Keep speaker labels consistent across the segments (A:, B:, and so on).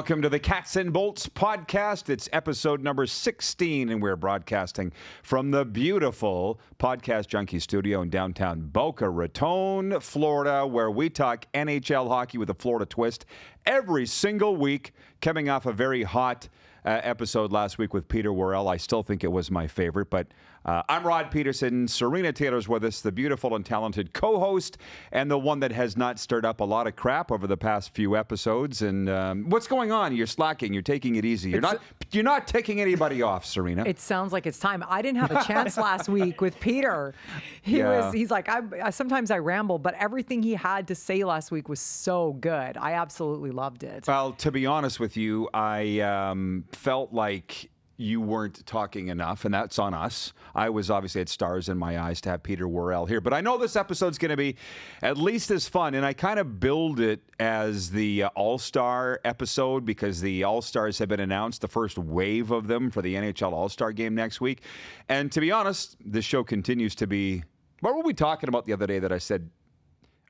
A: welcome to the Cats and Bolts podcast. It's episode number 16, and we're broadcasting from the beautiful Podcast Junkie studio in downtown Boca Raton, Florida, where we talk NHL hockey with a Florida twist every single week, coming off a very hot episode last week with Peter Worrell. I still think it was my favorite, but I'm Rod Peterson. Serena Taylor's with us, the beautiful and talented co-host, and the one that has not stirred up a lot of crap over the past few episodes. And what's going on? You're slacking. You're taking it easy. You're not taking anybody off, Serena.
B: It sounds like it's time. I didn't have a chance last week with Peter. He's like, sometimes I ramble, but everything he had to say last week was so good. I absolutely loved it.
A: Well, to be honest with you, I felt like you weren't talking enough, and that's on us. I was obviously had stars in my eyes to have Peter Worrell here, but I know this episode's going to be at least as fun, and I kind of build it as the All-Star episode because the All-Stars have been announced, the first wave of them for the NHL All-Star game next week. And to be honest, this show continues to be... What were we talking about the other day that I said...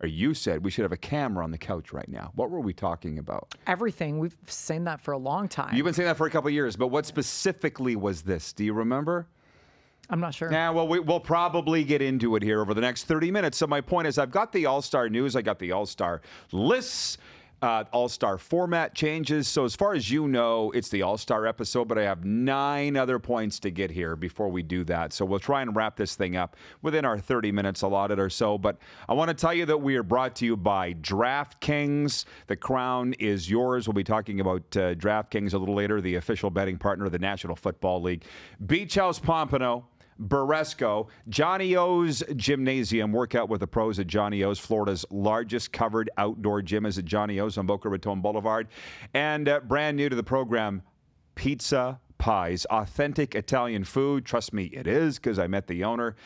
A: Or you said we should have a camera on the couch right now. What were we talking about?
B: Everything. We've seen that for a long time.
A: You've been saying that for a couple of years, but what specifically was this? Do you remember?
B: I'm not sure.
A: Yeah, well, we'll probably get into it here over the next 30 minutes. So my point is I've got the All-Star news. I got the All-Star lists. All-Star format changes. So as far as you know, it's the All-Star episode, but I have 9 other points to get here before we do that. So we'll try and wrap this thing up within our 30 minutes allotted or so. But I want to tell you that we are brought to you by DraftKings. The crown is yours. We'll be talking about DraftKings a little later, the official betting partner of the National Football League. Beach House Pompano, Buresco, Johnny O's Gymnasium. Workout with the pros at Johnny O's. Florida's largest covered outdoor gym is at Johnny O's on Boca Raton Boulevard. And brand new to the program, Pizza Pies. Authentic Italian food. Trust me, it is, because I met the owner,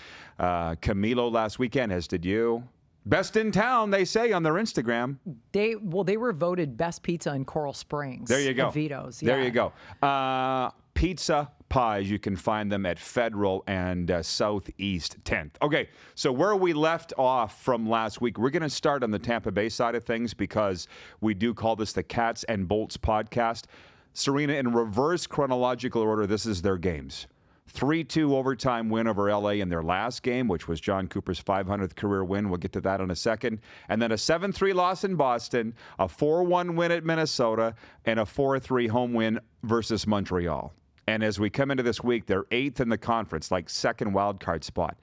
A: Camilo, last weekend, as did you. Best in town, they say on their Instagram. They
B: were voted best pizza in Coral Springs.
A: There you go.
B: Vito's.
A: Yeah. There you go. Pizza Pies. You can find them at Federal and Southeast 10th. Okay, so where we left off from last week, we're going to start on the Tampa Bay side of things because we do call this the Cats and Bolts podcast. Serena, in reverse chronological order, this is their games. 3-2 overtime win over L.A. in their last game, which was John Cooper's 500th career win. We'll get to that in a second. And then a 7-3 loss in Boston, a 4-1 win at Minnesota, and a 4-3 home win versus Montreal. And as we come into this week, they're 8th in the conference, like second wild card spot.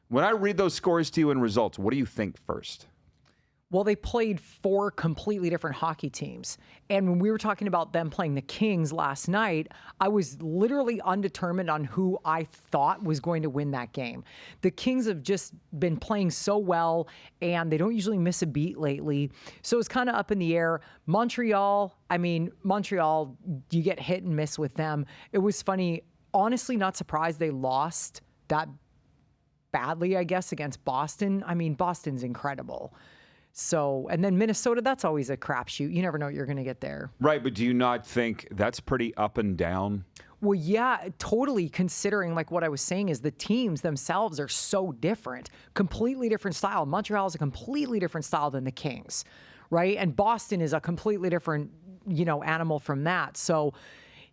A: When I read those scores to you and results, what do you think first?
B: Well, they played 4 completely different hockey teams. And when we were talking about them playing the Kings last night, I was literally undetermined on who I thought was going to win that game. The Kings have just been playing so well, and they don't usually miss a beat lately. So it's kind of up in the air. Montreal, you get hit and miss with them. It was funny. Honestly, not surprised they lost that badly, I guess, against Boston. I mean, Boston's incredible. So, and then Minnesota, that's always a crapshoot. You never know what you're going to get there.
A: Right, but do you not think that's pretty up and down?
B: Well, yeah, totally, considering like what I was saying is the teams themselves are so different. Completely different style. Montreal is a completely different style than the Kings, right? And Boston is a completely different, animal from that. So,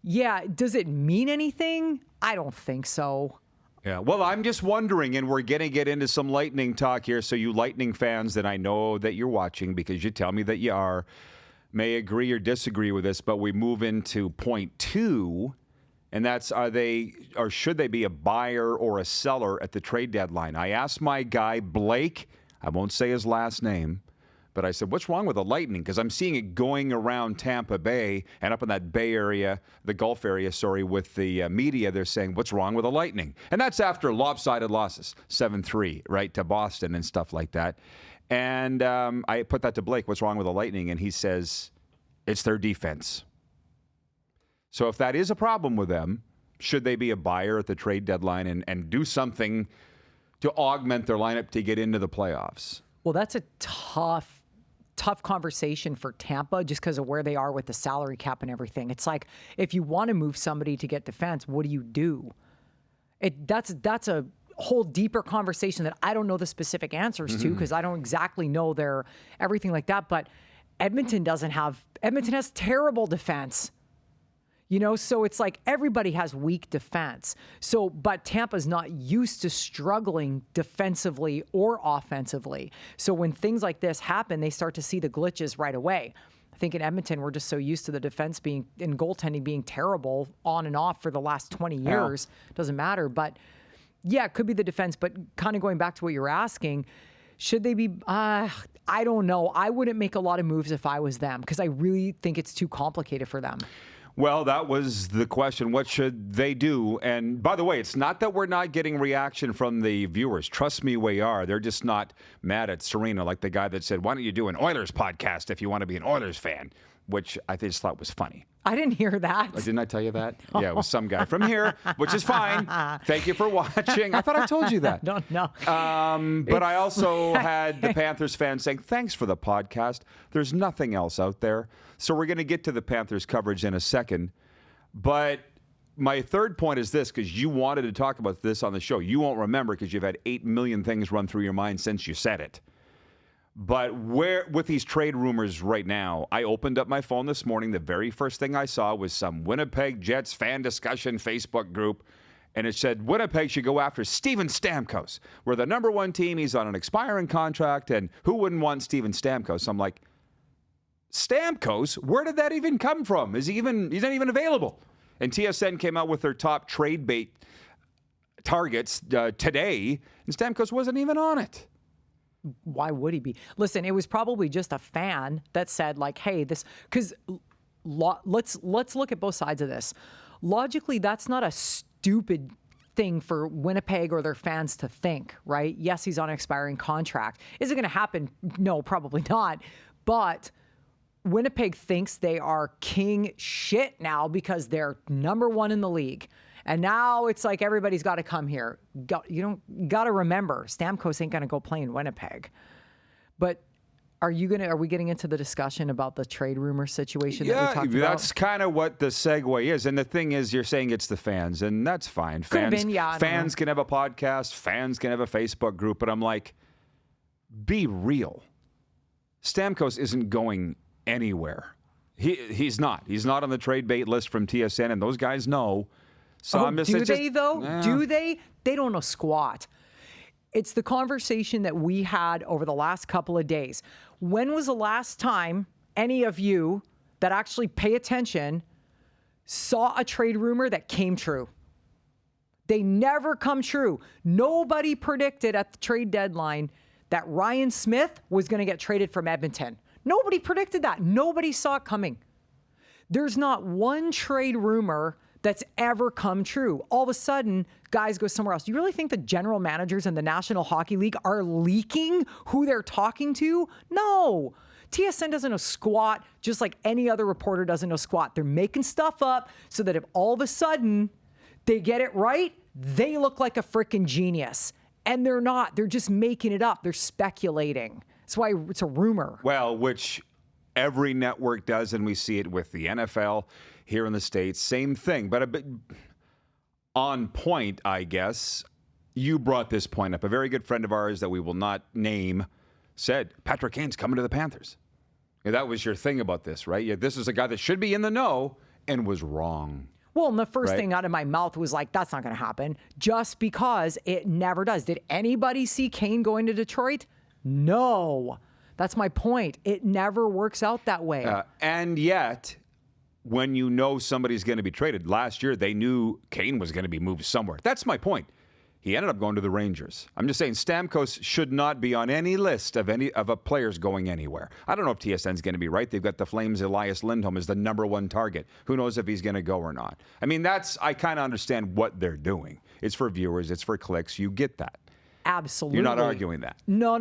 B: yeah, does it mean anything? I don't think so.
A: Yeah, well, I'm just wondering, and we're going to get into some Lightning talk here, so you Lightning fans that I know that you're watching, because you tell me that you are, may agree or disagree with this, but we move into point 2, and that's should they be a buyer or a seller at the trade deadline? I asked my guy, Blake, I won't say his last name, but I said, what's wrong with the Lightning? Because I'm seeing it going around Tampa Bay and up in that Bay area, the Gulf area, with the media. They're saying, what's wrong with the Lightning? And that's after lopsided losses, 7-3, right, to Boston and stuff like that. And I put that to Blake, what's wrong with the Lightning? And he says, it's their defense. So if that is a problem with them, should they be a buyer at the trade deadline and do something to augment their lineup to get into the playoffs?
B: Well, that's a tough conversation for Tampa just because of where they are with the salary cap and everything. It's like, if you want to move somebody to get defense, what do you do? That's a whole deeper conversation that I don't know the specific answers to because I don't exactly know everything like that. But Edmonton has terrible defense. So it's like everybody has weak defense. But Tampa's not used to struggling defensively or offensively. So when things like this happen, they start to see the glitches right away. I think in Edmonton, we're just so used to the defense being and goaltending being terrible on and off for the last 20 years. Doesn't matter. But yeah, it could be the defense. But kind of going back to what you were asking, should they be? I don't know. I wouldn't make a lot of moves if I was them because I really think it's too complicated for them.
A: Well, that was the question. What should they do? And by the way, it's not that we're not getting reaction from the viewers. Trust me, we are. They're just not mad at Serena, like the guy that said, why don't you do an Oilers podcast if you want to be an Oilers fan? Which I just thought was funny.
B: I didn't hear that.
A: Didn't I tell you that? Yeah, it was some guy from here, which is fine. Thank you for watching. I thought I told you that.
B: No.
A: But I also had the Panthers fans saying, thanks for the podcast. There's nothing else out there. So we're going to get to the Panthers coverage in a second. But my third point is this, because you wanted to talk about this on the show. You won't remember because you've had 8 million things run through your mind since you said it. But with these trade rumors right now, I opened up my phone this morning. The very first thing I saw was some Winnipeg Jets fan discussion Facebook group. And it said, Winnipeg should go after Steven Stamkos. We're the number one team. He's on an expiring contract. And who wouldn't want Steven Stamkos? I'm like, Stamkos? Where did that even come from? He's not even available. And TSN came out with their top trade bait targets today. And Stamkos wasn't even on it.
B: Why would he be? Listen, it was probably just a fan that said like, hey, this, because let's look at both sides of this. Logically, that's not a stupid thing for Winnipeg or their fans to think, right? Yes, he's on an expiring contract. Is it going to happen? No, probably not. But Winnipeg thinks they are king shit now because they're number one in the league. And now it's like everybody's got to come here. Got to remember, Stamkos ain't going to go play in Winnipeg. But are we getting into the discussion about the trade rumor situation that we talked about?
A: Yeah, that's kind of what the segue is. And the thing is, you're saying it's the fans, and that's fine. Fans can have a podcast, fans can have a Facebook group, but I'm like, be real. Stamkos isn't going anywhere. He's not. He's not on the trade bait list from TSN, and those guys know. So
B: do they, though? Do they? They don't know squat. It's the conversation that we had over the last couple of days. When was the last time any of you that actually pay attention saw a trade rumor that came true? They never come true. Nobody predicted at the trade deadline that Ryan Smith was going to get traded from Edmonton. Nobody predicted that. Nobody saw it coming. There's not one trade rumor that's ever come true. All of a sudden, guys go somewhere else. You really think the general managers in the National Hockey League are leaking who they're talking to? No. TSN doesn't know squat, just like any other reporter doesn't know squat. They're making stuff up so that if all of a sudden they get it right, they look like a freaking genius. And they're not. They're just making it up. They're speculating. That's why it's a rumor.
A: Well, which every network does, and we see it with the NFL here in the States. Same thing, but a bit on point, I guess. You brought this point up. A very good friend of ours that we will not name said, Patrick Kane's coming to the Panthers. Yeah, that was your thing about this, right? Yeah, this is a guy that should be in the know and was wrong.
B: Well, and the first thing out of my mouth was like, that's not going to happen, just because it never does. Did anybody see Kane going to Detroit? No. That's my point. It never works out that way.
A: And yet, when you know somebody's going to be traded, last year they knew Kane was going to be moved somewhere. That's my point. He ended up going to the Rangers. I'm just saying Stamkos should not be on any list of a players going anywhere. I don't know if TSN's going to be right. They've got the Flames' Elias Lindholm as the number one target. Who knows if he's going to go or not? I mean, I kind of understand what they're doing. It's for viewers. It's for clicks. You get that.
B: Absolutely.
A: You're not arguing that.
B: No,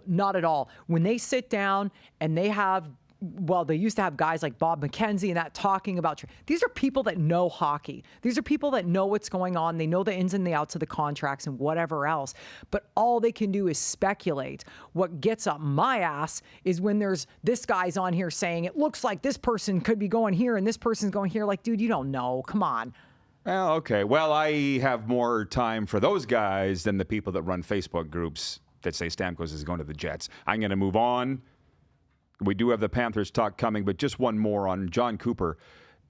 B: not at all. When they sit down and they have, well, they used to have guys like Bob McKenzie and that talking about, these are people that know hockey. These are people that know what's going on. They know the ins and the outs of the contracts and whatever else. But all they can do is speculate. What gets up my ass is when there's this guy's on here saying, it looks like this person could be going here and this person's going here. Like, dude, you don't know. Come on.
A: Well, okay. Well, I have more time for those guys than the people that run Facebook groups that say Stamkos is going to the Jets. I'm going to move on We do have the Panthers talk coming, but just one more on John Cooper.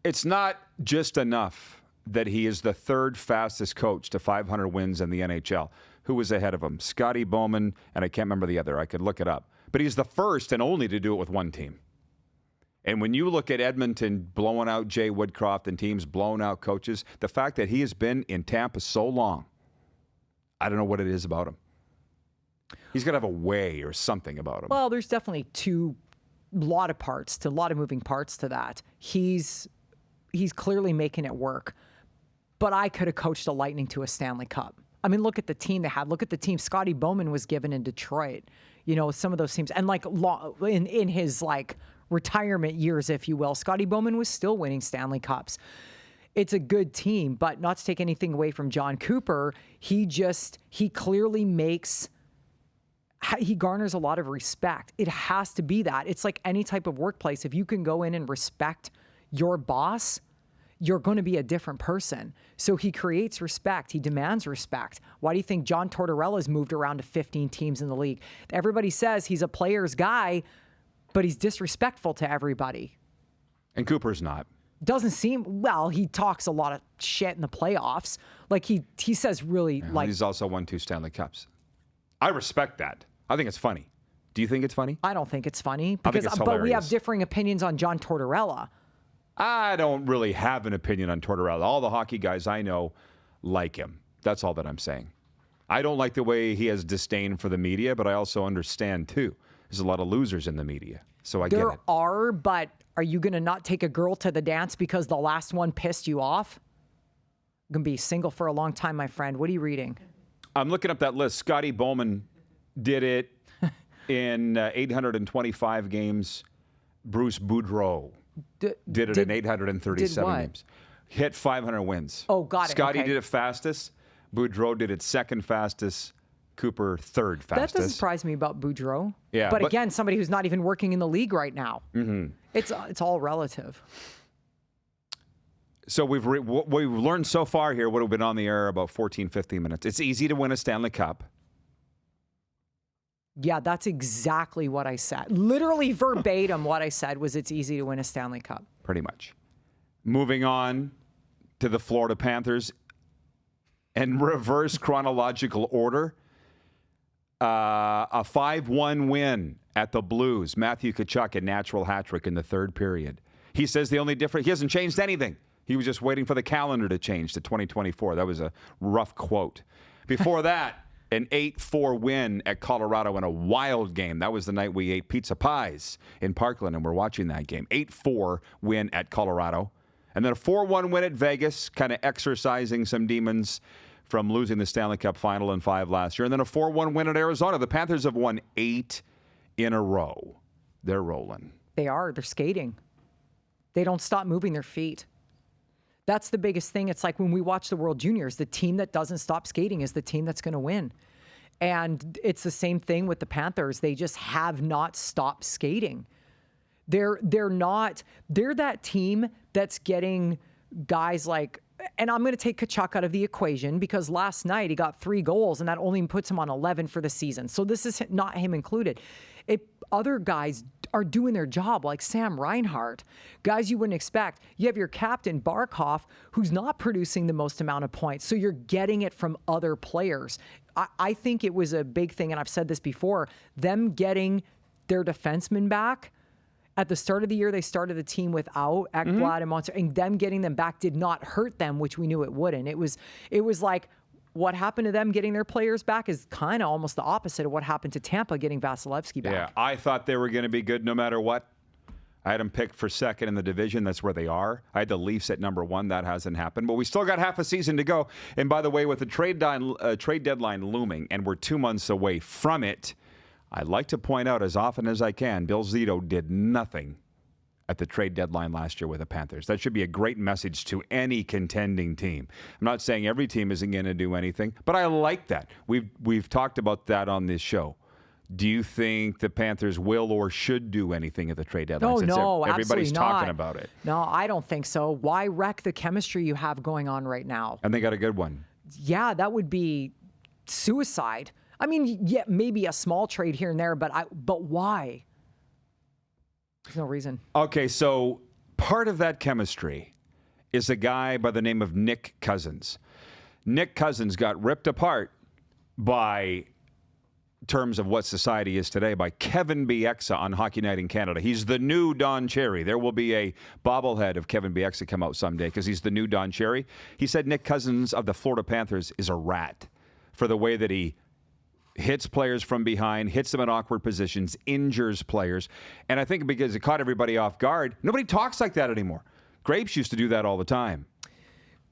A: It's not just enough that he is the third fastest coach to 500 wins in the NHL. Who was ahead of him? Scotty Bowman, and I can't remember the other. I could look it up. But he's the first and only to do it with one team. And when you look at Edmonton blowing out Jay Woodcroft and teams blowing out coaches, the fact that he has been in Tampa so long, I don't know what it is about him. He's got to have a way or something about him.
B: Well, there's definitely a lot of moving parts to that. He's clearly making it work. But I could have coached the Lightning to a Stanley Cup. I mean, look at the team they had. Look at the team Scotty Bowman was given in Detroit. You know, some of those teams. And like in his like retirement years, if you will, Scotty Bowman was still winning Stanley Cups. It's a good team, but not to take anything away from John Cooper, he clearly he garners a lot of respect. It has to be that. It's like any type of workplace. If you can go in and respect your boss, you're going to be a different person. So he creates respect. He demands respect. Why do you think John Tortorella's moved around to 15 teams in the league? Everybody says he's a player's guy, but he's disrespectful to everybody.
A: And Cooper's not.
B: Doesn't seem, well, he talks a lot of shit in the playoffs. Like he says really like.
A: He's also won 2 Stanley Cups. I respect that. I think it's funny. Do you think it's funny?
B: I don't think it's funny
A: because
B: but we have differing opinions on John Tortorella.
A: I don't really have an opinion on Tortorella. All the hockey guys I know like him. That's all that I'm saying. I don't like the way he has disdain for the media, but I also understand, too. There's a lot of losers in the media, so I get it.
B: There are, but are you going to not take a girl to the dance because the last one pissed you off? I'm going to be single for a long time, my friend. What are you reading?
A: I'm looking up that list. Scotty Bowman did it in 825 games. Bruce Boudreau did it in 837 games. Hit 500 wins.
B: Oh, got it.
A: Scotty
B: okay.
A: did it fastest. Boudreau did it second fastest. Cooper third fastest.
B: That doesn't surprise me about Boudreau.
A: Yeah,
B: but again, somebody who's not even working in the league right now. Mm-hmm. It's all relative.
A: So we've learned so far here, what have been on the air about 14, 15 minutes. It's easy to win a Stanley Cup.
B: Yeah, that's exactly what I said. Literally verbatim what I said was it's easy to win a Stanley Cup.
A: Pretty much. Moving on to the Florida Panthers in reverse chronological order. A 5-1 win at the Blues. Matthew Tkachuk, a natural hat trick in the third period. He says the only difference, he hasn't changed anything. He was just waiting for the calendar to change to 2024. That was a rough quote. Before that, an 8-4 win at Colorado in a wild game. That was the night we ate pizza pies in Parkland, and we're watching that game. 8-4 win at Colorado. And then a 4-1 win at Vegas, kind of exercising some demons from losing the Stanley Cup final in 5 last year. And then a 4-1 win at Arizona. The Panthers have won 8 in a row. They're rolling.
B: They are. They're skating. They don't stop moving their feet. That's the biggest thing. It's like when we watch the World Juniors, the team that doesn't stop skating is the team that's going to win. And it's the same thing with the Panthers. They just have not stopped skating. They're that team that's getting guys like, and I'm going to take Tkachuk out of the equation because last night he got 3 goals and that only puts him on 11 for the season. So this is not him included. Other guys are doing their job, like Sam Reinhart, guys you wouldn't expect. You have your captain, Barkov, who's not producing the most amount of points. So you're getting it from other players. I think it was a big thing, and I've said this before, them getting their defensemen back. At the start of the year, they started the team without Ekblad and Monster, and them getting them back did not hurt them, which we knew it wouldn't. It was like what happened to them getting their players back is kind of almost the opposite of what happened to Tampa getting Vasilevsky back.
A: Yeah, I thought they were going to be good no matter what. I had them picked for second in the division. That's where they are. I had the Leafs at number 1. That hasn't happened. But we still got half a season to go. And by the way, with the trade deadline looming, and we're 2 months away from it, I'd like to point out as often as I can, Bill Zito did nothing at the trade deadline last year with the Panthers. That should be a great message to any contending team. I'm not saying every team isn't going to do anything, but I like that. We've talked about that on this show. Do you think the Panthers will or should do anything at the trade deadline?
B: No,
A: everybody's
B: absolutely
A: talking
B: not.
A: about it.
B: No, I don't think so. Why wreck the chemistry you have going on right now?
A: And they got a good one.
B: Yeah, that would be suicide. I mean, yeah, maybe a small trade here and there, but why? There's no reason.
A: Okay, so part of that chemistry is a guy by the name of Nick Cousins. Nick Cousins got ripped apart by terms of what society is today by Kevin Bieksa on Hockey Night in Canada. He's the new Don Cherry. There will be a bobblehead of Kevin Bieksa come out someday because he's the new Don Cherry. He said Nick Cousins of the Florida Panthers is a rat for the way that he hits players from behind, hits them in awkward positions, injures players. And I think because it caught everybody off guard, nobody talks like that anymore. Grapes used to do that all the time.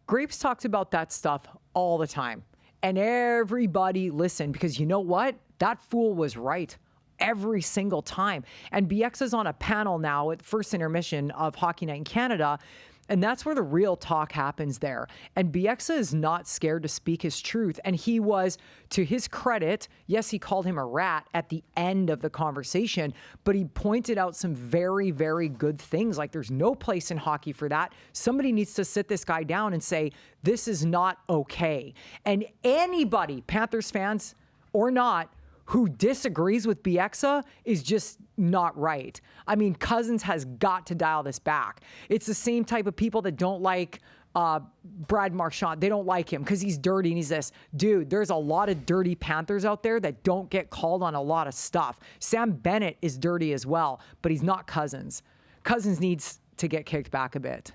B: Grapes talked about that stuff all the time. And everybody listened because you know what? That fool was right every single time. And Bieksa's on a panel now at first intermission of Hockey Night in Canada. And that's where the real talk happens there. And Bieksa is not scared to speak his truth. And he was, to his credit, yes, he called him a rat at the end of the conversation, but he pointed out some very, very good things. Like there's no place in hockey for that. Somebody needs to sit this guy down and say, this is not okay. And anybody, Panthers fans or not, who disagrees with Bieksa is just not right. I mean, Cousins has got to dial this back. It's the same type of people that don't like Brad Marchand. They don't like him because he's dirty and he's this. Dude, there's a lot of dirty Panthers out there that don't get called on a lot of stuff. Sam Bennett is dirty as well, but he's not Cousins. Cousins needs to get kicked back a bit.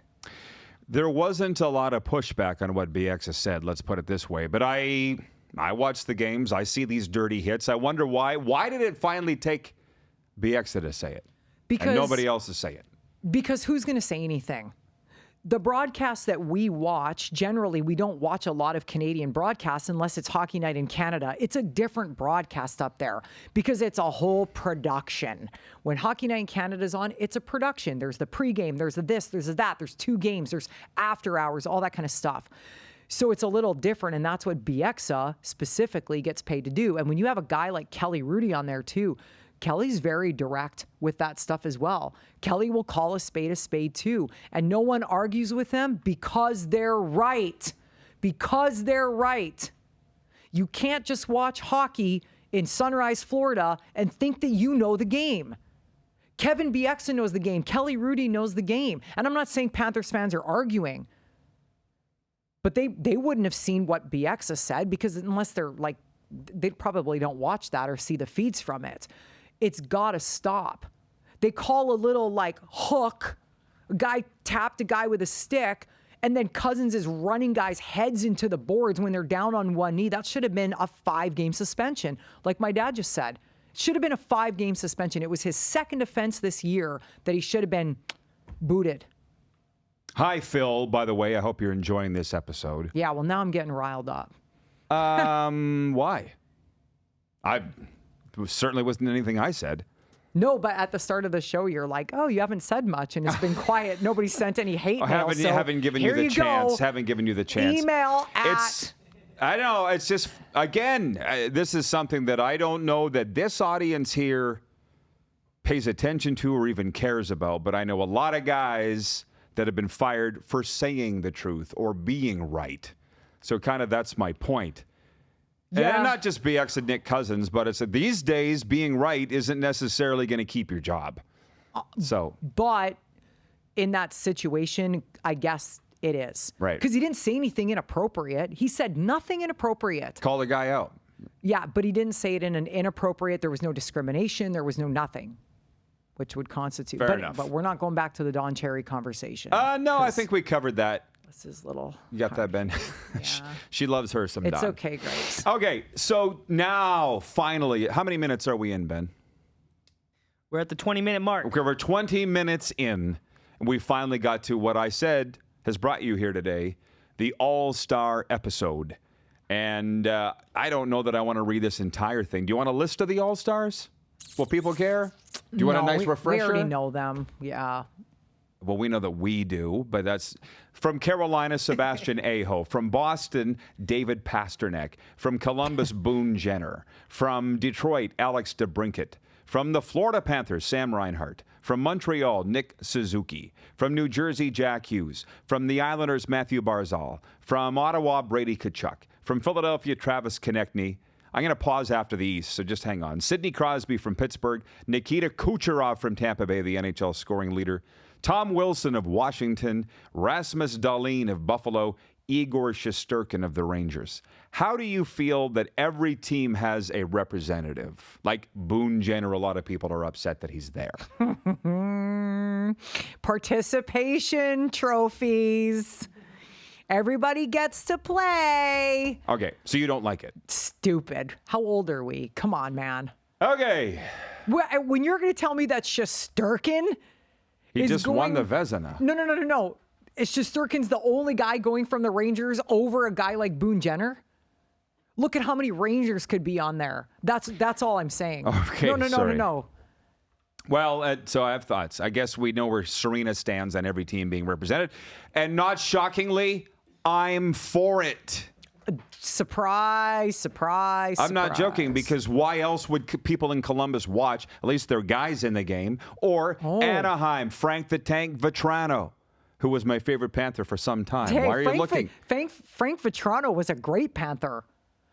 A: There wasn't a lot of pushback on what Bieksa said, let's put it this way. But I watch the games. I see these dirty hits. I wonder why. Why did it finally take Bieksa to say it? Because, and nobody else to say it?
B: Because who's going to say anything? The broadcasts that we watch, generally, we don't watch a lot of Canadian broadcasts unless it's Hockey Night in Canada. It's a different broadcast up there because it's a whole production. When Hockey Night in Canada's on, it's a production. There's the pregame, there's the this, there's the that, there's 2 games, there's after hours, all that kind of stuff. So it's a little different, and that's what Bieksa specifically gets paid to do. And when you have a guy like Kelly Rudy on there too, Kelly's very direct with that stuff as well. Kelly will call a spade too. And no one argues with them because they're right. Because they're right. You can't just watch hockey in Sunrise, Florida and think that you know the game. Kevin Bieksa knows the game. Kelly Rudy knows the game. And I'm not saying Panthers fans are arguing. But they wouldn't have seen what Bieksa said because unless they're like, they probably don't watch that or see the feeds from it. It's got to stop. They call a little like hook. A guy tapped a guy with a stick, and then Cousins is running guys' heads into the boards when they're down on one knee. That should have been a 5-game suspension, like my dad just said. It should have been a 5-game suspension. It was his second offense this year that he should have been booted.
A: Hi, Phil. By the way, I hope you're enjoying this episode.
B: Yeah, well, now I'm getting riled up.
A: Why? Certainly wasn't anything I said.
B: No, but at the start of the show, you're like, oh, you haven't said much, and it's been quiet. Nobody sent any hate mail.
A: Haven't given you the chance. Haven't given you the chance.
B: Email at...
A: I know. It's just, again, this is something that I don't know that this audience here pays attention to or even cares about, but I know a lot of guys that have been fired for saying the truth or being right. So kind of that's my point. Yeah. And not just Bieksa and Nick Cousins, but it's that these days being right isn't necessarily going to keep your job.
B: But in that situation, I guess it is.
A: Right.
B: Because he didn't say anything inappropriate. He said nothing inappropriate.
A: Call the guy out.
B: Yeah, but he didn't say it in an inappropriate. There was no discrimination. There was no nothing, which would constitute.
A: Fair enough.
B: But we're not going back to the Don Cherry conversation.
A: No, I think we covered that.
B: This is little.
A: You got that, Ben?
B: Yeah.
A: She loves her some Don.
B: It's okay, Grace.
A: Okay, so now, finally, how many minutes are we in, Ben?
C: We're at the 20-minute mark.
A: Okay, we're 20 minutes in. And we finally got to what I said has brought you here today, the All-Star episode. And I don't know that I want to read this entire thing. Do you want a list of the All-Stars? Will people care? Do you want a nice refresher?
B: We already know them, yeah.
A: Well, we know that we do, but that's from Carolina, Sebastian Aho. From Boston, David Pasternak. From Columbus, Boone Jenner. From Detroit, Alex DeBrincat. From the Florida Panthers, Sam Reinhart. From Montreal, Nick Suzuki. From New Jersey, Jack Hughes. From the Islanders, Matthew Barzal. From Ottawa, Brady Tkachuk. From Philadelphia, Travis Konechny. I'm going to pause after the East, so just hang on. Sidney Crosby from Pittsburgh, Nikita Kucherov from Tampa Bay, the NHL scoring leader, Tom Wilson of Washington, Rasmus Dahlin of Buffalo, Igor Shesterkin of the Rangers. How do you feel that every team has a representative? Like Boone Jenner, a lot of people are upset that he's there.
B: Participation trophies. Everybody gets to play.
A: Okay, so you don't like it.
B: Stupid. How old are we? Come on, man.
A: Okay.
B: When you're going to tell me that Shesterkin
A: He
B: is
A: just won the Vezina.
B: No. It's Shesterkin's the only guy going from the Rangers over a guy like Boone Jenner? Look at how many Rangers could be on there. That's all I'm saying.
A: Okay, sorry.
B: No.
A: Well, so I have thoughts. I guess we know where Serena stands on every team being represented. And not shockingly, I'm for it.
B: Surprise.
A: I'm not joking, because why else would people in Columbus watch? At least there are guys in the game. Or Anaheim, Frank the Tank Vetrano, who was my favorite Panther for some time.
B: Hey,
A: why are you looking?
B: Frank Vetrano was a great Panther.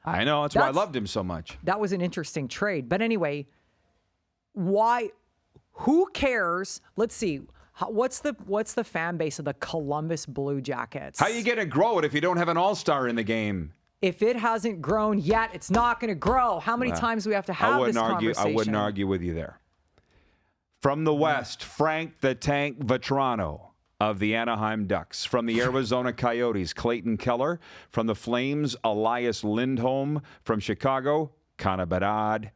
A: I know. That's why I loved him so much.
B: That was an interesting trade. But anyway, why? Who cares? Let's see. What's the fan base of the Columbus Blue Jackets?
A: How you going to grow it if you don't have an all-star in the game?
B: If it hasn't grown yet, it's not going to grow. How many times do we have to have this conversation?
A: I wouldn't argue with you there. From the West, Frank the Tank Vetrano of the Anaheim Ducks. From the Arizona Coyotes, Clayton Keller. From the Flames, Elias Lindholm. From Chicago, Connor Bedard.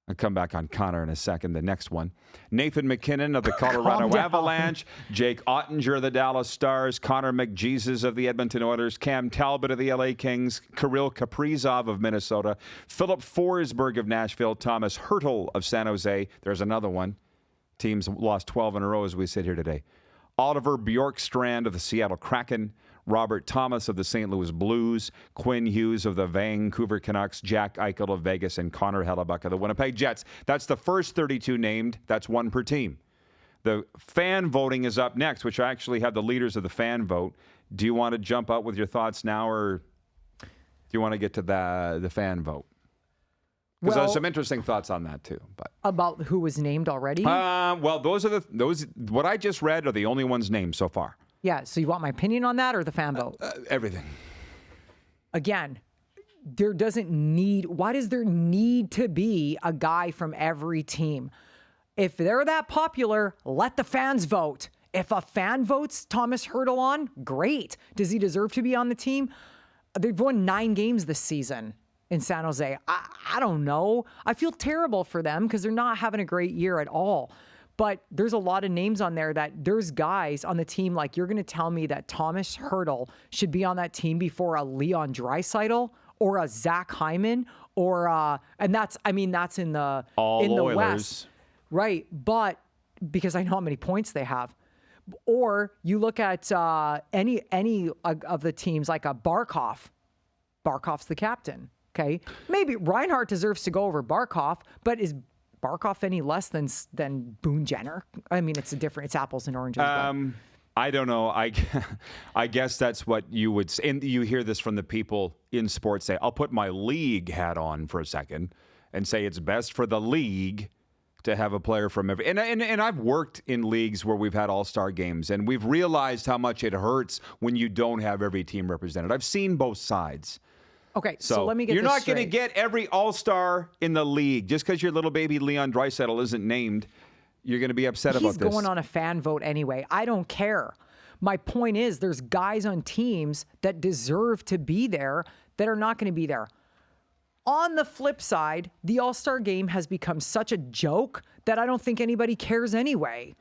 A: I'll come back on Connor in a second. The next one. Nathan McKinnon of the Colorado Avalanche. Jake Ottinger of the Dallas Stars. Connor McJesus of the Edmonton Oilers. Cam Talbot of the LA Kings. Kirill Kaprizov of Minnesota. Philip Forsberg of Nashville. Thomas Hertel of San Jose. There's another one. Teams lost 12 in a row as we sit here today. Oliver Bjorkstrand of the Seattle Kraken. Robert Thomas of the St. Louis Blues, Quinn Hughes of the Vancouver Canucks, Jack Eichel of Vegas, and Connor Hellebuck of the Winnipeg Jets. That's the first 32 named. That's one per team. The fan voting is up next, which I actually have the leaders of the fan vote. Do you want to jump out with your thoughts now, or do you want to get to the fan vote? Because there's some interesting thoughts on that too. But
B: about who was named already?
A: Well, those what I just read are the only ones named so far.
B: Yeah, so you want my opinion on that or the fan vote?
A: Everything.
B: Again, why does there need to be a guy from every team? If they're that popular, let the fans vote. If a fan votes Thomas Hertel on, great. Does he deserve to be on the team? They've won 9 games this season in San Jose. I don't know. I feel terrible for them because they're not having a great year at all. But there's a lot of names on there that there's guys on the team, like you're going to tell me that Thomas Hertel should be on that team before a Leon Draisaitl or a Zach Hyman or and that's in the
A: Oilers.
B: West. Right. But because I know how many points they have. Or you look at any of the teams like a Barkov. Barkov's the captain. Okay. Maybe Reinhart deserves to go over Barkov, but is Barkov any less than Boone Jenner? I mean, it's apples and oranges.
A: I don't know. I guess that's what you would say. And you hear this from the people in sports say, I'll put my league hat on for a second and say it's best for the league to have a player from every. And I've worked in leagues where we've had all-star games, and we've realized how much it hurts when you don't have every team represented. I've seen both sides.
B: Okay, so let me get
A: you're
B: this
A: not
B: straight.
A: going to get every all-star in the league. Just because your little baby Leon Draisaitl isn't named, you're going to be upset about this.
B: He's going on a fan vote anyway. I don't care. My point is there's guys on teams that deserve to be there that are not going to be there. On the flip side, the All-Star game has become such a joke that I don't think anybody cares anyway.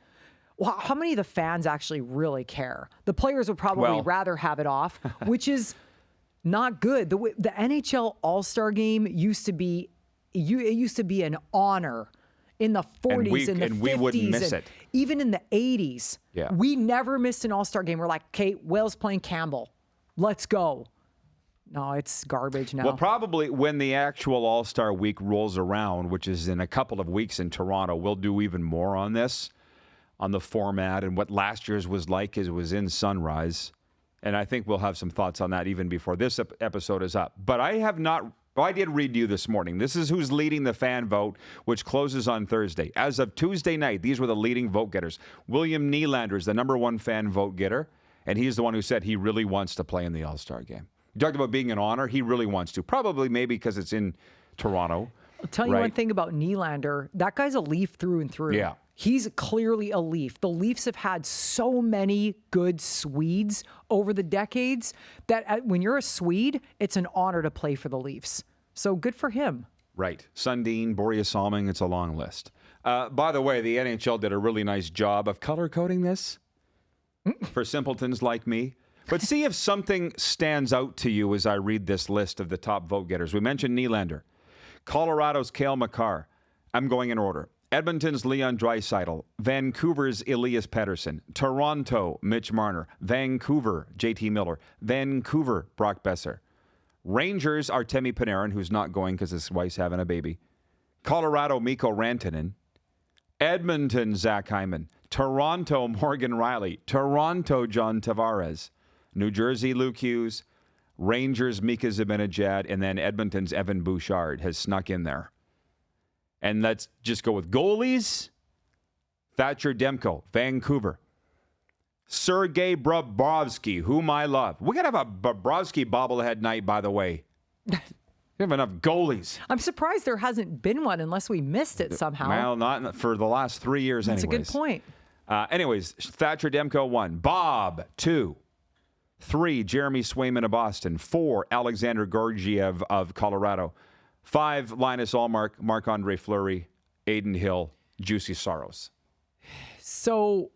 B: Well, how many of the fans actually really care? The players would probably rather have it off, which is not good. The NHL All-Star game used to be an honor in the 40s and the 50s.
A: We wouldn't miss it.
B: Even in the 80s.
A: Yeah.
B: We never missed an All-Star game. We're like, okay, Wales playing Campbell. Let's go. No, it's garbage now.
A: Well, probably when the actual All-Star week rolls around, which is in a couple of weeks in Toronto, we'll do even more on this, on the format and what last year's was like as it was in Sunrise. And I think we'll have some thoughts on that even before this episode is up. But I have not. Well, I did read you this morning. This is who's leading the fan vote, which closes on Thursday. As of Tuesday night, these were the leading vote getters. William Nylander is the number one fan vote getter, and he's the one who said he really wants to play in the All-Star game. You talked about being an honor. He really wants to. Probably maybe because it's in Toronto.
B: I'll tell you one thing about Nylander. That guy's a Leaf through and through.
A: Yeah.
B: He's clearly a Leaf. The Leafs have had so many good Swedes over the decades that when you're a Swede, it's an honor to play for the Leafs. So good for him.
A: Right. Sundin, Borje Salming, it's a long list. By the way, the NHL did a really nice job of color coding this for simpletons like me. But see if something stands out to you as I read this list of the top vote getters. We mentioned Nylander. Colorado's Cale Makar. I'm going in order. Edmonton's Leon Draisaitl, Vancouver's Elias Pettersson, Toronto, Mitch Marner, Vancouver, JT Miller, Vancouver, Brock Besser. Rangers, Artemi Panarin, who's not going because his wife's having a baby. Colorado, Mikko Rantanen. Edmonton, Zach Hyman. Toronto, Morgan Riley. Toronto, John Tavares. New Jersey, Luke Hughes. Rangers, Mika Zibanejad. And then Edmonton's Evan Bouchard has snuck in there. And let's just go with goalies. Thatcher Demko, Vancouver. Sergei Bobrovsky, whom I love. We got to have a Bobrovsky bobblehead night, by the way. We have enough goalies.
B: I'm surprised there hasn't been one unless we missed it somehow.
A: Well, not for the last 3 years anyways.
B: That's a good point.
A: Anyways, Thatcher Demko, 1. Bob, 2. 3, Jeremy Swayman of Boston. 4, Alexander Georgiev of Colorado. 5, Linus Ullmark, Marc-Andre Fleury, Aiden Hill, Juicy Saros.
B: So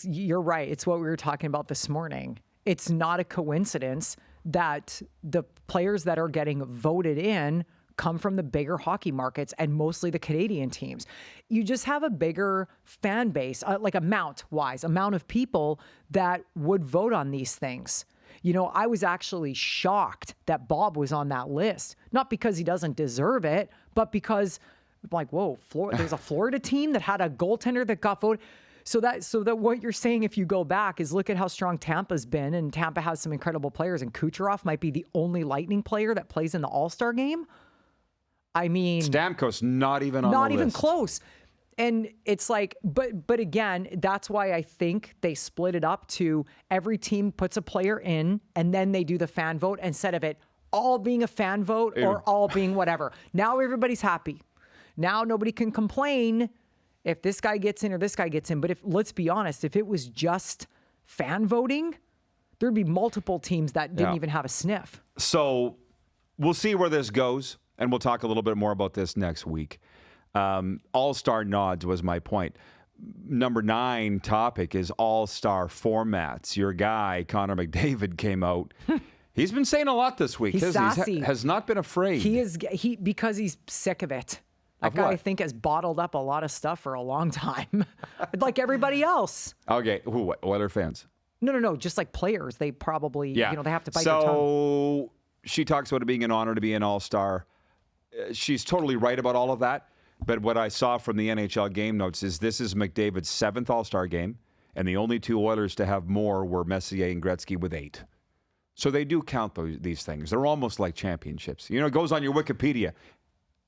B: you're right. It's what we were talking about this morning. It's not a coincidence that the players that are getting voted in come from the bigger hockey markets and mostly the Canadian teams. You just have a bigger fan base, like amount of people that would vote on these things. You know, I was actually shocked that Bob was on that list. Not because he doesn't deserve it, but because, like, whoa, there's a Florida team that had a goaltender that got voted. So that what you're saying, if you go back, is look at how strong Tampa's been, and Tampa has some incredible players, and Kucherov might be the only Lightning player that plays in the All-Star game. I mean,
A: Stamkos not even on the list.
B: Not even close. And it's like, but again, that's why I think they split it up to every team puts a player in and then they do the fan vote instead of it all being a fan vote or all being whatever. Now everybody's happy. Now nobody can complain if this guy gets in or this guy gets in. But let's be honest, if it was just fan voting, there'd be multiple teams that didn't even have a sniff.
A: So we'll see where this goes, and we'll talk a little bit more about this next week. All-star nods was my point. Number 9 topic is all-star formats. Your guy, Connor McDavid, came out. He's been saying a lot this week.
B: He's sassy.
A: He has not been afraid.
B: Because he's sick of it. That guy, I think, has bottled up a lot of stuff for a long time, like everybody else.
A: Okay, who? Oilers fans?
B: No. Just like players, they probably, they have to bite their tongue.
A: So she talks about it being an honor to be an all-star. She's totally right about all of that. But what I saw from the NHL game notes is this is McDavid's 7th All-Star game, and the only 2 Oilers to have more were Messier and Gretzky with 8. So they do count these things. They're almost like championships. You know, it goes on your Wikipedia.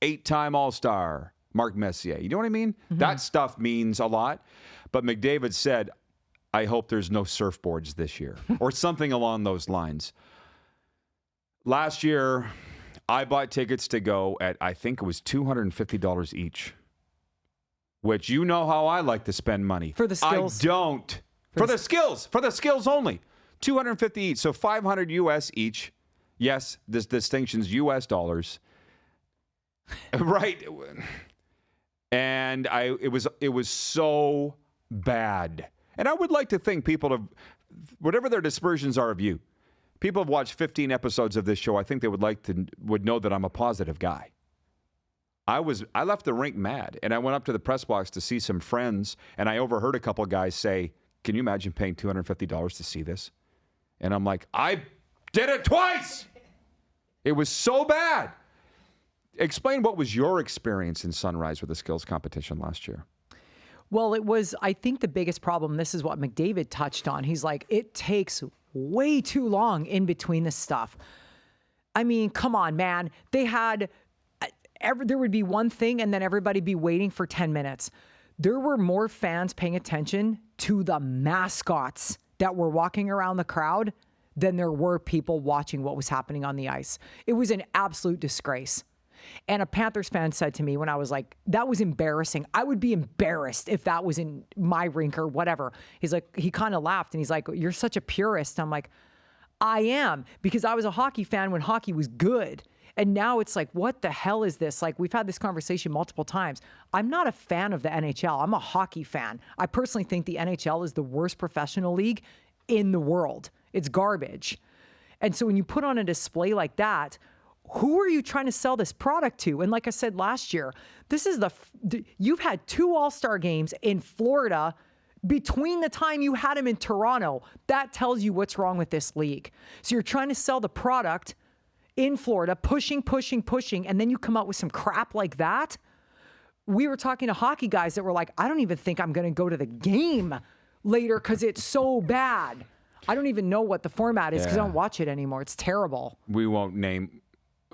A: 8-time All-Star, Mark Messier. You know what I mean? Mm-hmm. That stuff means a lot. But McDavid said, I hope there's no surfboards this year, or something along those lines. Last year, I bought tickets to go at, I think it was $250 each, which you know how I like to spend money.
B: For the skills.
A: I don't. For the skills only. $250 each, so $500 US each. Yes, this distinction's US dollars. Right. And it was so bad. And I would like to think people have, whatever their dispersions are of you, people have watched 15 episodes of this show. I think they would know that I'm a positive guy. I left the rink mad, and I went up to the press box to see some friends, and I overheard a couple of guys say, can you imagine paying $250 to see this? And I'm like, I did it twice. It was so bad. Explain what was your experience in Sunrise with the skills competition last year.
B: Well, it was, I think the biggest problem, this is what McDavid touched on. He's like, it takes way too long in between this stuff. I mean, come on, man. They had there would be one thing and then everybody be waiting for 10 minutes. There were more fans paying attention to the mascots that were walking around the crowd than there were people watching what was happening on the ice. It was an absolute disgrace. And a Panthers fan said to me when I was like, that was embarrassing. I would be embarrassed if that was in my rink or whatever. He's like, he kind of laughed and he's like, you're such a purist. I'm like, I am, because I was a hockey fan when hockey was good. And now it's like, what the hell is this? Like, we've had this conversation multiple times. I'm not a fan of the NHL. I'm a hockey fan. I personally think the NHL is the worst professional league in the world. It's garbage. And so when you put on a display like that, who are you trying to sell this product to? And like I said last year, this is you've had 2 All-Star games in Florida between the time you had them in Toronto. That tells you what's wrong with this league. So you're trying to sell the product in Florida, pushing, and then you come out with some crap like that. We were talking to hockey guys that were like, I don't even think I'm going to go to the game later because it's so bad. I don't even know what the format is because I don't watch it anymore. It's terrible.
A: We won't name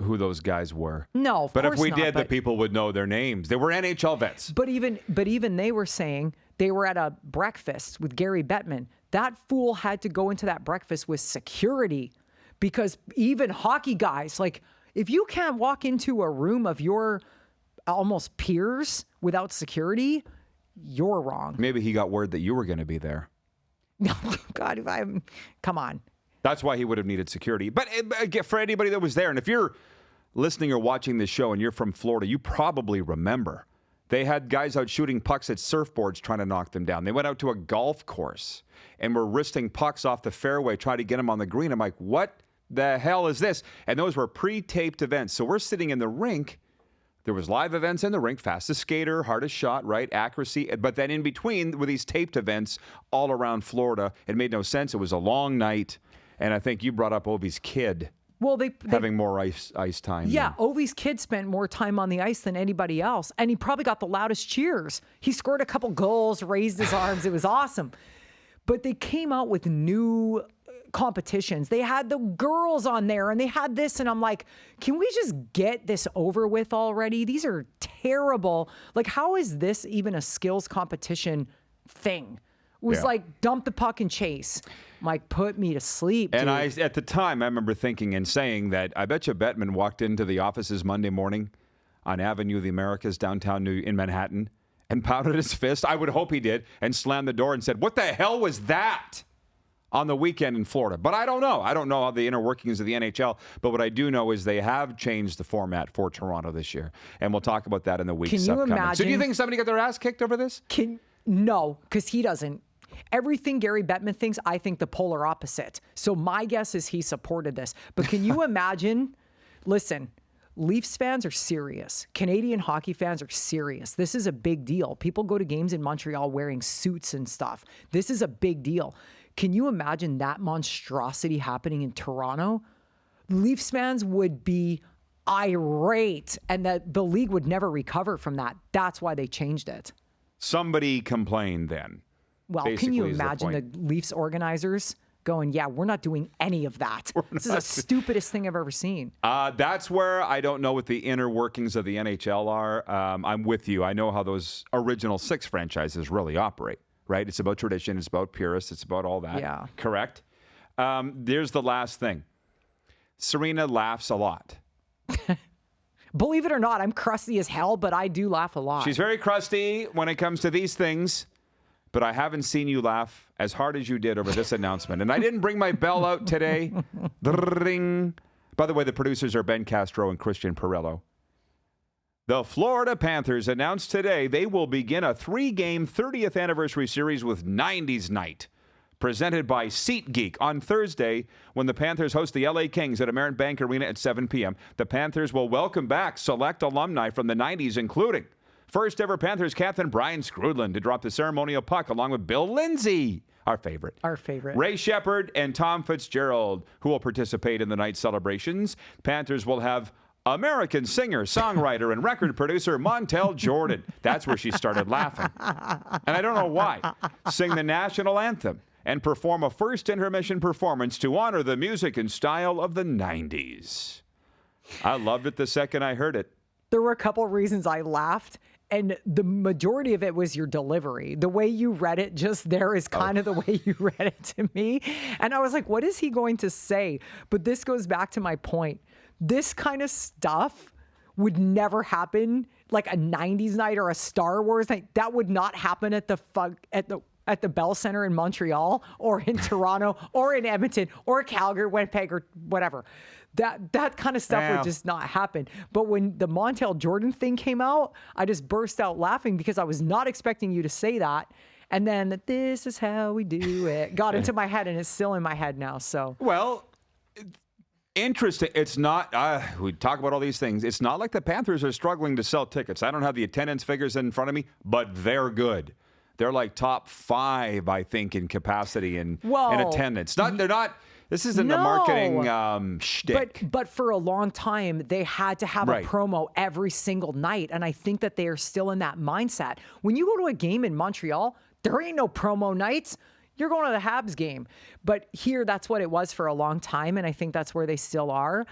A: who those guys were.
B: No, of
A: but
B: course
A: if we
B: not,
A: did, the people would know their names. They were NHL vets.
B: But even they were saying they were at a breakfast with Gary Bettman. That fool had to go into that breakfast with security because even hockey guys, like, if you can't walk into a room of your almost peers without security, you're wrong.
A: Maybe he got word that you were going to be there.
B: No, God, come on.
A: That's why he would have needed security. But for anybody that was there, and if you're listening or watching this show and you're from Florida, you probably remember they had guys out shooting pucks at surfboards trying to knock them down. They went out to a golf course and were wristing pucks off the fairway trying to get them on the green. I'm like, what the hell is this? And those were pre-taped events. So we're sitting in the rink. There was live events in the rink, fastest skater, hardest shot, right, accuracy. But then in between were these taped events all around Florida. It made no sense. It was a long night. And I think you brought up Ovi's kid.
B: Well, they
A: having more ice time.
B: Yeah, Ovi's kid spent more time on the ice than anybody else, and he probably got the loudest cheers. He scored a couple goals, raised his arms. It was awesome. But they came out with new competitions. They had the girls on there, and they had this, and I'm like, can we just get this over with already? These are terrible. Like, how is this even a skills competition thing? It was like, dump the puck and chase. Like, put me to sleep, dude.
A: And at the time, I remember thinking and saying that I bet you Bettman walked into the offices Monday morning on Avenue of the Americas downtown in Manhattan and pounded his fist. I would hope he did, and slammed the door and said, what the hell was that on the weekend in Florida? But I don't know. I don't know how the inner workings of the NHL. But what I do know is they have changed the format for Toronto this year. And we'll talk about that in the weeks upcoming.
B: Can you imagine?
A: So do you think somebody got their ass kicked over this?
B: No, because he doesn't. Everything Gary Bettman thinks, I think the polar opposite. So my guess is he supported this. But can you imagine? Listen, Leafs fans are serious. Canadian hockey fans are serious. This is a big deal. People go to games in Montreal wearing suits and stuff. This is a big deal. Can you imagine that monstrosity happening in Toronto? Leafs fans would be irate, and that the league would never recover from that. That's why they changed it. Somebody
A: complained then.
B: Well, can you imagine the Leafs organizers going, yeah, we're not doing any of that. This is the stupidest thing I've ever seen.
A: That's where I don't know what the inner workings of the NHL are. I'm with you. I know how those original 6 franchises really operate, right? It's about tradition. It's about purists. It's about all that.
B: Yeah.
A: Correct? There's the last thing. Serena laughs a lot.
B: Believe it or not, I'm crusty as hell, but I do laugh a lot.
A: She's very crusty when it comes to these things. But I haven't seen you laugh as hard as you did over this announcement. And I didn't bring my bell out today. Ding. By the way, the producers are Ben Castro and Christian Perillo. The Florida Panthers announced today they will begin a 3-game 30th anniversary series with 90s Night, presented by SeatGeek on Thursday when the Panthers host the LA Kings at Amerint Bank Arena at 7 p.m. The Panthers will welcome back select alumni from the 90s, including first ever Panthers captain Brian Skrudland to drop the ceremonial puck, along with Bill Lindsay, our favorite, Ray Shepherd, and Tom Fitzgerald, who will participate in the night celebrations. Panthers will have American singer, songwriter, and record producer Montel Jordan. That's where she started laughing. And I don't know why. Sing the national anthem and perform a first intermission performance to honor the music and style of the 90s. I loved it the second I heard it.
B: There were a couple of reasons I laughed, and the majority of it was your delivery. The way you read it just there is kind of the way you read it to me. And I was like, what is he going to say? But this goes back to my point. This kind of stuff would never happen like a 90s night or a Star Wars night. That would not happen at the Bell Center in Montreal or in Toronto or in Edmonton or Calgary, Winnipeg, or whatever. That kind of stuff would just not happen. But when the Montel Jordan thing came out, I just burst out laughing because I was not expecting you to say that. And then this is how we do it got into my head, and it's still in my head now. So
A: well, interesting. It's not. We talk about all these things. It's not like the Panthers are struggling to sell tickets. I don't have the attendance figures in front of me, but they're good. They're like top 5, I think, in capacity and attendance. They're not. This isn't a marketing shtick.
B: But for a long time, they had to have
A: Right.
B: a promo every single night. And I think that they are still in that mindset. When you go to a game in Montreal, there ain't no promo nights. You're going to the Habs game. But here, that's what it was for a long time. And I think that's where they still are.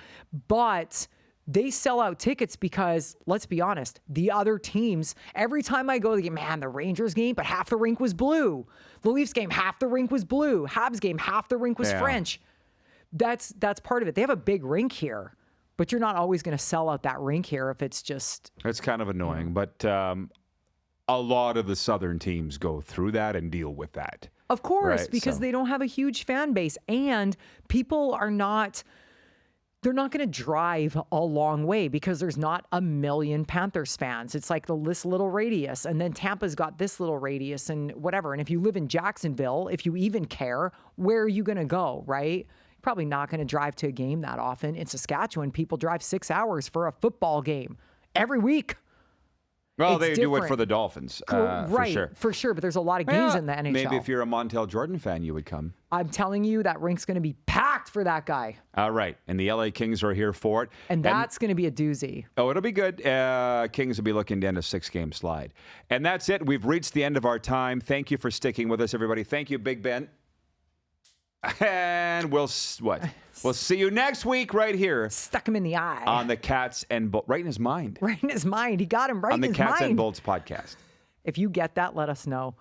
B: But they sell out tickets because, let's be honest, the other teams, every time I go to the game, man, the Rangers game, but half the rink was blue. The Leafs game, half the rink was blue. Habs game, half the rink was French. That's part of it. They have a big rink here, but you're not always going to sell out that rink here if it's just...
A: It's kind of annoying, but a lot of the Southern teams go through that and deal with that.
B: Of course,
A: Right,
B: because
A: so-
B: they don't have a huge fan base, and people are not... They're not going to drive a long way because there's not a million Panthers fans. It's like this little radius, and then Tampa's got this little radius and whatever. And if you live in Jacksonville, if you even care, where are you going to go, right? You're probably not going to drive to a game that often. In Saskatchewan, people drive 6 hours for a football game every week.
A: Well,
B: It's
A: they do it for
B: different.
A: the Dolphins,
B: Right,
A: for sure.
B: But there's a lot of games in the NHL.
A: Maybe if you're a Montel Jordan fan, you would come.
B: I'm telling you, that rink's going to be packed for that guy.
A: All right, and the LA Kings are here for it.
B: And that's going to be a doozy.
A: Oh, it'll be good. Kings will be looking to end a 6-game slide. And that's it. We've reached the end of our time. Thank you for sticking with us, everybody. Thank you, Big Ben. And we'll see you next week right here
B: Stuck him in the eye.
A: on the Cats and Bolts. Right in his mind.
B: Right in his mind. He got him right
A: On
B: in
A: the
B: his
A: Cats
B: mind.
A: and Bolts podcast.
B: If you get that, let us know.